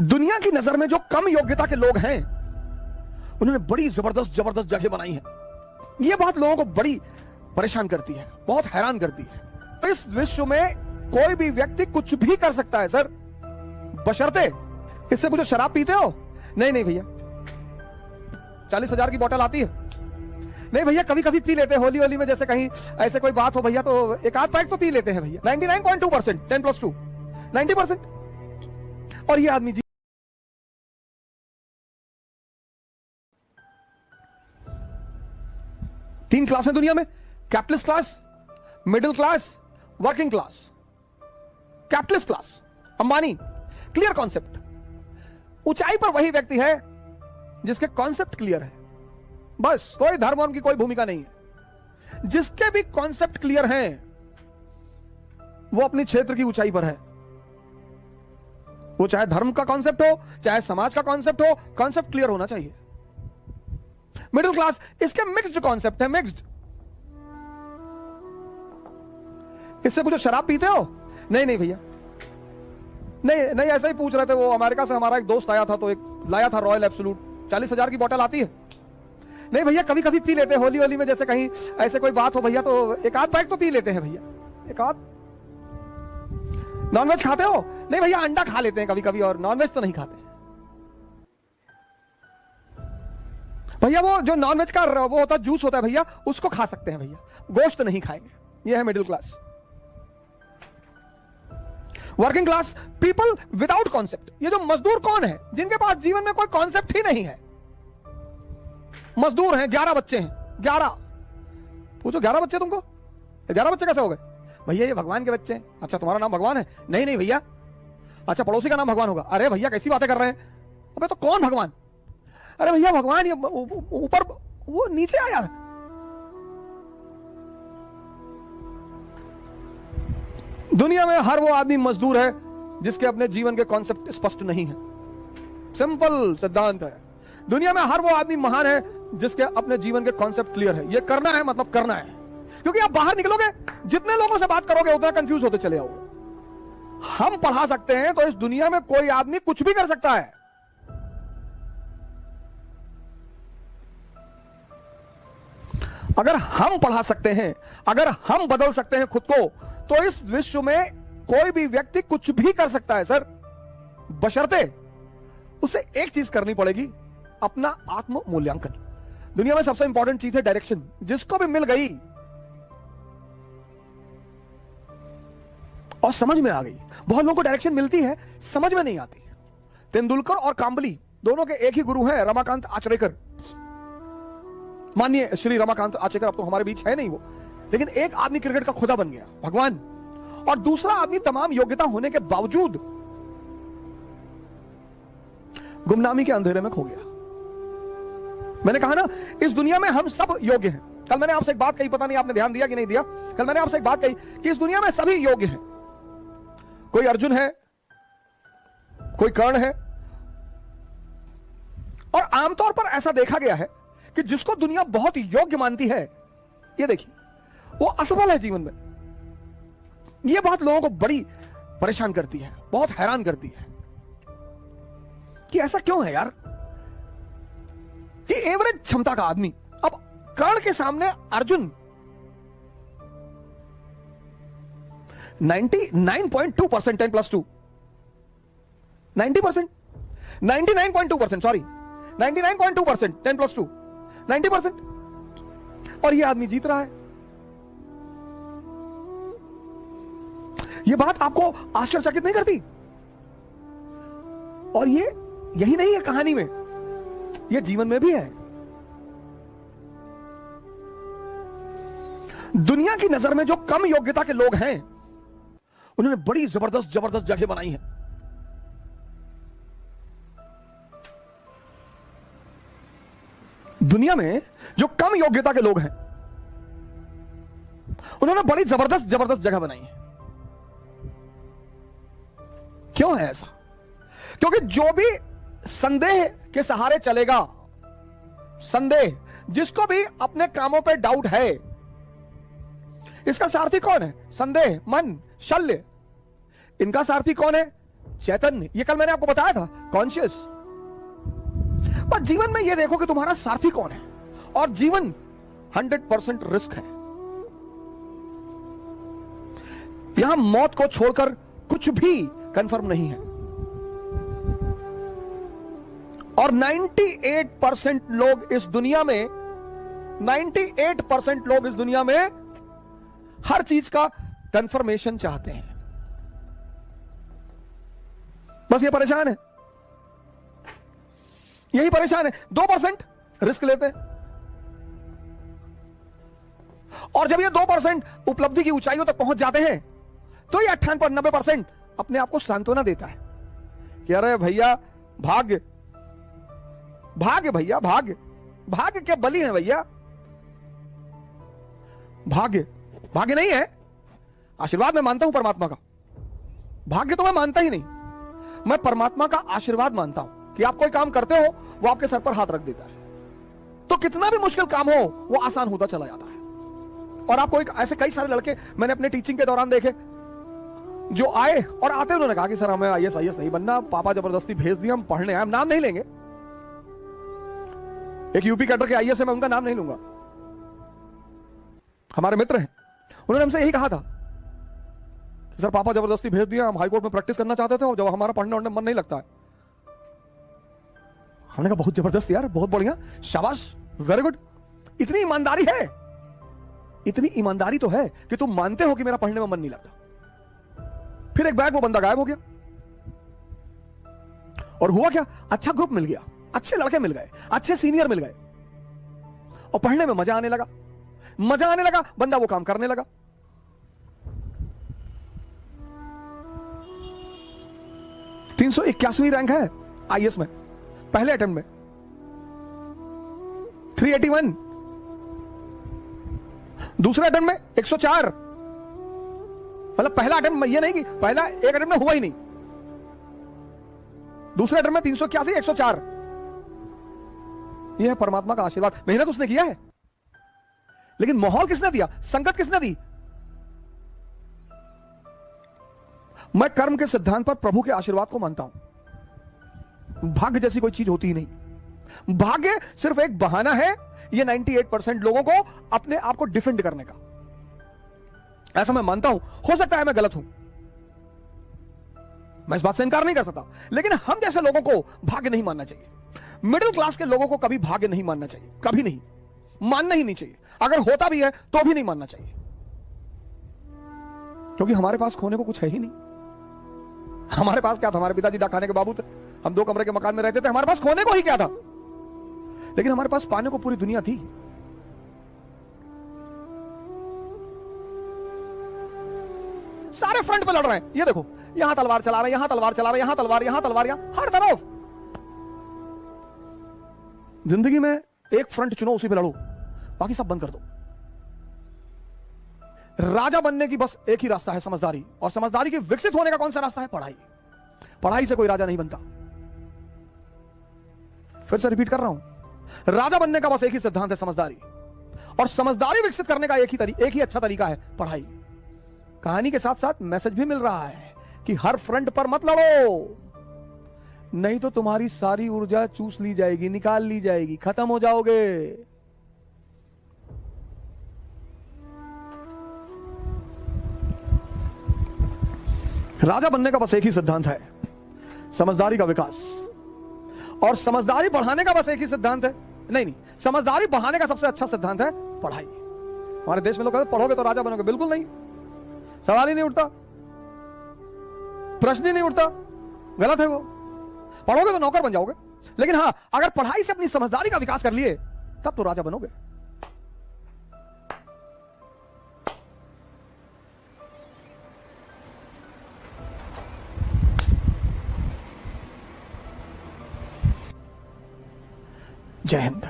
दुनिया की नजर में जो कम योग्यता के लोग हैं उन्होंने बड़ी जबरदस्त जबरदस्त जगह बनाई है। यह बात लोगों को बड़ी परेशान करती है, बहुत हैरान करती है। इस विश्व में कोई भी व्यक्ति कुछ भी कर सकता है सर, बशर्ते इससे पूछो शराब पीते हो? नहीं नहीं भैया। 40,000 की बोतल आती है? नहीं भैया, कभी कभी पी लेते हैं होली होली में, जैसे कहीं ऐसे कोई बात हो भैया तो एक आध पैक तो पी लेते हैं भैया। 99.2%, 10+2 90%। और ये आदमी जी तीन क्लास है दुनिया में, capitalist class, middle class, working class. Capitalist class Ambani, clear concept. ऊंचाई पर वही व्यक्ति है जिसके कॉन्सेप्ट क्लियर है, बस कोई धर्म की कोई भूमिका नहीं है। जिसके भी कॉन्सेप्ट क्लियर हैं वो अपनी क्षेत्र की ऊंचाई पर है। वो चाहे धर्म का कॉन्सेप्ट हो, चाहे समाज का कॉन्सेप्ट हो, कॉन्सेप्ट क्लियर होना चाहिए। मिडिल क्लास, इसके मिक्स्ड कॉन्सेप्ट है, मिक्स्ड। इससे पूछो शराब पीते हो? नहीं नहीं भैया। नहीं नहीं, ऐसा ही पूछ रहे थे। वो अमेरिका से हमारा एक दोस्त आया था तो एक लाया था रॉयल एब्सोल्यूट। 40,000 की बोतल आती है? नहीं भैया, कभी कभी पी लेते हैं होली होली में, जैसे कहीं ऐसे कोई बात हो भैया तो एक आध पैक तो पी लेते हैं भैया, एक आध। नॉनवेज खाते हो? नहीं भैया, अंडा खा लेते हैं कभी कभी, और नॉनवेज तो नहीं खाते भैया। वो जो नॉनवेज का वो होता है, जूस होता है भैया, उसको खा सकते हैं भैया, गोश्त नहीं खाएंगे। ये है middle class. Working class, people without concept. ये जो मजदूर कौन है जिनके पास जीवन में कोई कॉन्सेप्ट ही नहीं है? मजदूर हैं, 11 बच्चे हैं, 11। पूछो 11 बच्चे तुमको? 11 बच्चे कैसे हो गए? भैया ये भगवान के बच्चे हैं। अच्छा, तुम्हारा नाम भगवान है? नहीं नहीं भैया। अच्छा, पड़ोसी का नाम भगवान होगा? अरे भैया कैसी बातें कर रहे हैं? अबे तो कौन भगवान? अरे भैया भगवान ये ऊपर, वो नीचे आया। दुनिया में हर वो आदमी मजदूर है जिसके अपने जीवन के कॉन्सेप्ट स्पष्ट नहीं है। सिंपल सिद्धांत है। दुनिया में हर वो आदमी महान है जिसके अपने जीवन के कॉन्सेप्ट क्लियर है। ये करना है मतलब करना है। क्योंकि आप बाहर निकलोगे, जितने लोगों से बात करोगे उतना कंफ्यूज होते चले जाओगे। हम पढ़ा सकते हैं तो इस दुनिया में कोई आदमी कुछ भी कर सकता है। अगर हम पढ़ा सकते हैं, अगर हम बदल सकते हैं खुद को, तो इस विश्व में कोई भी व्यक्ति कुछ भी कर सकता है सर, बशर्ते उसे एक चीज करनी पड़ेगी, अपना आत्म मूल्यांकन। दुनिया में सबसे इंपॉर्टेंट चीज है डायरेक्शन। जिसको भी मिल गई और समझ में आ गई। बहुत लोगों को डायरेक्शन मिलती है, समझ में नहीं आती। तेंदुलकर और कांबली दोनों के एक ही गुरु हैं, रमाकांत आचरेकर। माननीय श्री रमाकांत आचरेकर अब तो हमारे बीच है नहीं वो, लेकिन एक आदमी क्रिकेट का खुदा बन गया, भगवान, और दूसरा आदमी तमाम योग्यता होने के बावजूद गुमनामी के अंधेरे में खो गया। मैंने कहा ना, इस दुनिया में हम सब योग्य हैं। कल मैंने आपसे एक बात कही, पता नहीं आपने ध्यान दिया कि नहीं दिया। कल मैंने आपसे एक बात कही कि इस दुनिया में सभी योग्य हैं। कोई अर्जुन है, कोई कर्ण है, और आमतौर पर ऐसा देखा गया है कि जिसको दुनिया बहुत योग्य मानती है, ये देखिए, वो असफल है जीवन में। यह बात लोगों को बड़ी परेशान करती है, बहुत हैरान करती है कि ऐसा क्यों है यार, कि एवरेज क्षमता का आदमी, अब कर्ण के सामने अर्जुन 99.2%, 10+2 90%, 99.2%, सॉरी 99.2%, 10+2 90%। और यह आदमी जीत रहा है। यह बात आपको आश्चर्यचकित नहीं करती? और ये यही नहीं है कहानी में, यह जीवन में भी है। दुनिया की नजर में जो कम योग्यता के लोग हैं उन्होंने बड़ी जबरदस्त जबरदस्त जगह बनाई है। दुनिया में जो कम योग्यता के लोग हैं उन्होंने बड़ी जबरदस्त जबरदस्त जगह बनाई है। क्यों है ऐसा? क्योंकि जो भी संदेह के सहारे चलेगा, संदेह, जिसको भी अपने कामों पे डाउट है, इसका सारथी कौन है? संदेह, मन, शल्य। इनका सारथी कौन है? चैतन्य, ये कल मैंने आपको बताया था, कॉन्शियस। पर जीवन में ये देखो कि तुम्हारा सारथी कौन है, और जीवन 100% रिस्क है। यहां मौत को छोड़कर कुछ भी कंफर्म नहीं है, और 98% लोग इस दुनिया में 98% लोग इस दुनिया में हर चीज का कंफर्मेशन चाहते हैं, बस ये परेशान है, यही परेशान है। 2% रिस्क लेते हैं, और जब ये 2% उपलब्धि की ऊंचाइयों तक पहुंच जाते हैं तो ये 98-90% अपने आप को सांत्वना देता है कि अरे भैया भाग्य, भाग्य भैया, भाग्य, भाग्य के बलि है भैया, भाग्य, भाग्य नहीं है। आशीर्वाद मैं मानता हूं परमात्मा का, भाग्य तो मैं मानता ही नहीं, मैं परमात्मा का आशीर्वाद मानता हूं कि आप कोई काम करते हो वो आपके सर पर हाथ रख देता है, तो कितना भी मुश्किल काम हो वो आसान होता चला जाता है। और आपको एक ऐसे कई सारे लड़के मैंने अपने टीचिंग के दौरान देखे जो आए और आते उन्होंने कहा कि सर हमें आईएएस नहीं बनना, पापा जबरदस्ती भेज दिया, हम पढ़ने आए। हम नाम नहीं लेंगे, एक यूपी कैडर के आईएएस है, मैं उनका नाम नहीं लूंगा, हमारे मित्र हैं, उन्होंने हमसे यही कहा था कि सर पापा जबरदस्ती भेज दिया, हम हाईकोर्ट में प्रैक्टिस करना चाहते थे और जब हमारा पढ़ने वढ़ने मन नहीं लगता है। हमने कहा बहुत जबरदस्त यार, बहुत बढ़िया, शाबाश, वेरी गुड। इतनी ईमानदारी है, इतनी ईमानदारी तो है कि तुम मानते हो कि मेरा पढ़ने में मन नहीं लगता। फिर एक बैग वो बंदा गायब हो गया, और हुआ क्या, अच्छा ग्रुप मिल गया, अच्छे लड़के मिल गए, अच्छे सीनियर मिल गए, और पढ़ने में मजा आने लगा, मजा आने लगा, बंदा वो काम करने लगा। तीन 381वीं रैंक है आईएएस में, पहले अटेम्प्ट में 381, दूसरे अटेम्प्ट में 104, मतलब पहला अटेम्प्ट में, ये नहीं कि पहला एक अटेम्प्ट में हुआ ही नहीं, दूसरे अटेम्प्ट में 381, 104। यह है परमात्मा का आशीर्वाद। मेहनत उसने किया है, लेकिन माहौल किसने दिया, संगत किसने दी? मैं कर्म के सिद्धांत पर प्रभु के आशीर्वाद को मानता हूं। भाग्य जैसी कोई चीज होती ही नहीं, भाग्य सिर्फ एक बहाना है ये 98% लोगों को अपने आप को डिफेंड करने का, ऐसा मैं मानता हूं। हो सकता है मैं गलत हूं, मैं इस बात से इनकार नहीं कर सकता, लेकिन हम जैसे लोगों को भाग्य नहीं मानना चाहिए। मिडिल क्लास के लोगों को कभी भाग्य नहीं मानना चाहिए, कभी नहीं, मानना ही नहीं चाहिए। अगर होता भी है तो भी नहीं मानना चाहिए, क्योंकि हमारे पास खोने को कुछ है ही नहीं। हमारे पास क्या था, हमारे पिताजी डाकखाने के बाबू थे, हम 2 कमरे के मकान में रहते थे, हमारे पास खोने को ही क्या था, लेकिन हमारे पास पाने को पूरी दुनिया थी। सारे फ्रंट पे लड़ रहे हैं, ये देखो, यहां तलवार चला रहे हैं, यहां तलवार चला रहे हैं, यहां तलवार, यहां तलवार, यहां हर तरफ। जिंदगी में एक फ्रंट चुनो, उसी पे लड़ो, बाकी सब बंद कर दो। राजा बनने की बस एक ही रास्ता है, समझदारी, और समझदारी के विकसित होने का कौन सा रास्ता है, पढ़ाई। पढ़ाई से कोई राजा नहीं बनता। फिर से रिपीट कर रहा हूं, राजा बनने का बस एक ही सिद्धांत है, समझदारी, और समझदारी विकसित करने का एक ही अच्छा तरीका है, पढ़ाई। कहानी के साथ साथ मैसेज भी मिल रहा है कि हर फ्रंट पर मत लड़ो, नहीं तो तुम्हारी सारी ऊर्जा चूस ली जाएगी, निकाल ली जाएगी, खत्म हो जाओगे। राजा बनने का बस एक ही सिद्धांत है, समझदारी का विकास, और समझदारी बढ़ाने का बस एक ही सिद्धांत है, नहीं, समझदारी बढ़ाने का सबसे अच्छा सिद्धांत है पढ़ाई। हमारे देश में लोग कहते हैं पढ़ोगे तो राजा बनोगे, बिल्कुल नहीं, सवाल ही नहीं उठता, प्रश्न ही नहीं उठता, गलत है वो। पढ़ोगे तो नौकर बन जाओगे, लेकिन हां, अगर पढ़ाई से अपनी समझदारी का विकास कर लिए तब तो राजा बनोगे। जय हिंद।